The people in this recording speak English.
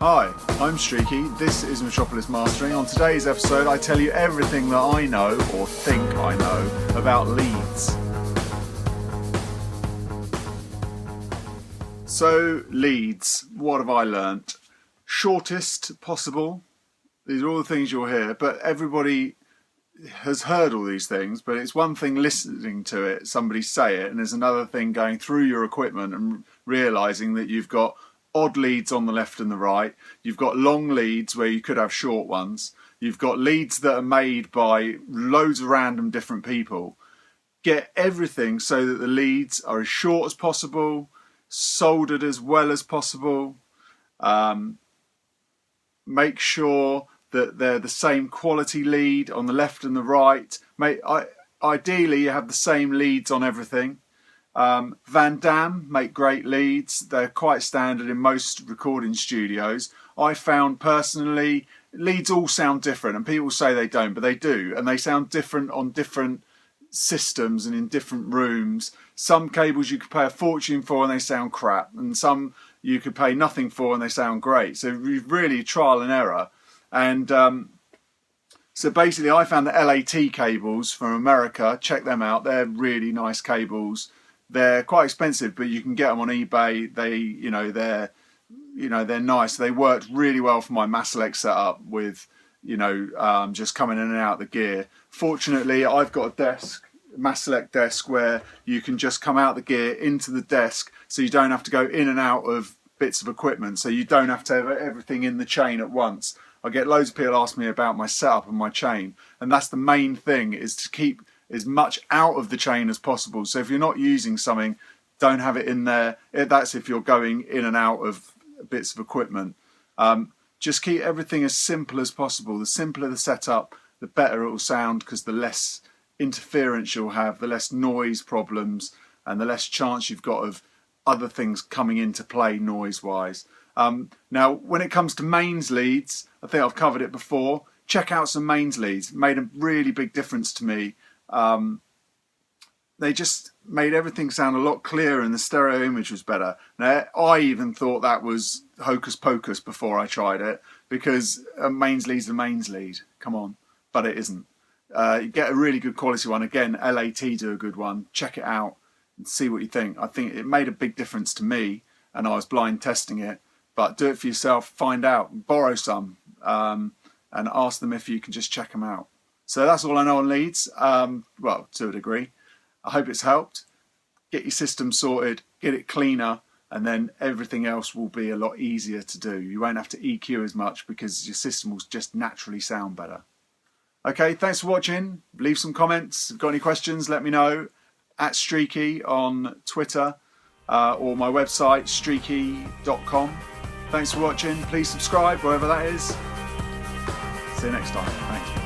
Hi, I'm Streaky, this is Metropolis Mastering. On today's episode I tell you everything that I know, or think I know, about leads. So, leads, what have I learnt? Shortest possible. These are all the things you'll hear, but everybody has heard all these things, but it's one thing listening to it, somebody say it, and there's another thing going through your equipment and realising that you've got odd leads on the left and the right, you've got long leads where you could have short ones, you've got leads that are made by loads of random different people. Get everything so that the leads are as short as possible, soldered as well as possible. Make sure that they're the same quality lead on the left and the right. Ideally you have the same leads on everything. Van Damme make great leads. They're quite standard in most recording studios. I found personally leads all sound different, and people say they don't, but they do, and they sound different on different systems and in different rooms. Some cables you could pay a fortune for and they sound crap, and some you could pay nothing for and they sound great. So really trial and error. And so basically I found the LAT cables from America. Check them out, they're really nice cables. They're quite expensive, but you can get them on eBay. They're nice. They worked really well for my Maselect setup with, just coming in and out of the gear. Fortunately, I've got a Maselect desk where you can just come out the gear into the desk, so you don't have to go in and out of bits of equipment. So you don't have to have everything in the chain at once. I get loads of people ask me about my setup and my chain, and that's the main thing, is to keep as much out of the chain as possible. So if you're not using something, don't have it in there. That's if you're going in and out of bits of equipment. Just keep everything as simple as possible. The simpler the setup, the better it will sound, because the less interference you'll have, the less noise problems, and the less chance you've got of other things coming into play noise-wise. Now, when it comes to mains leads, I think I've covered it before. Check out some mains leads. It made a really big difference to me. They just made everything sound a lot clearer, and the stereo image was better. Now, I even thought that was hocus pocus before I tried it, because a mains lead's a mains lead. Come on. But it isn't. You get a really good quality one. Again, LAT do a good one. Check it out and see what you think. I think it made a big difference to me, and I was blind testing it. But do it for yourself, find out, borrow some, and ask them if you can just check them out. So that's all I know on leads, well, to a degree. I hope it's helped. Get your system sorted, get it cleaner, and then everything else will be a lot easier to do. You won't have to EQ as much because your system will just naturally sound better. Okay, thanks for watching. Leave some comments. If you've got any questions, let me know. @Streaky on Twitter, or my website, streaky.com. Thanks for watching. Please subscribe, wherever that is. See you next time. Thank you.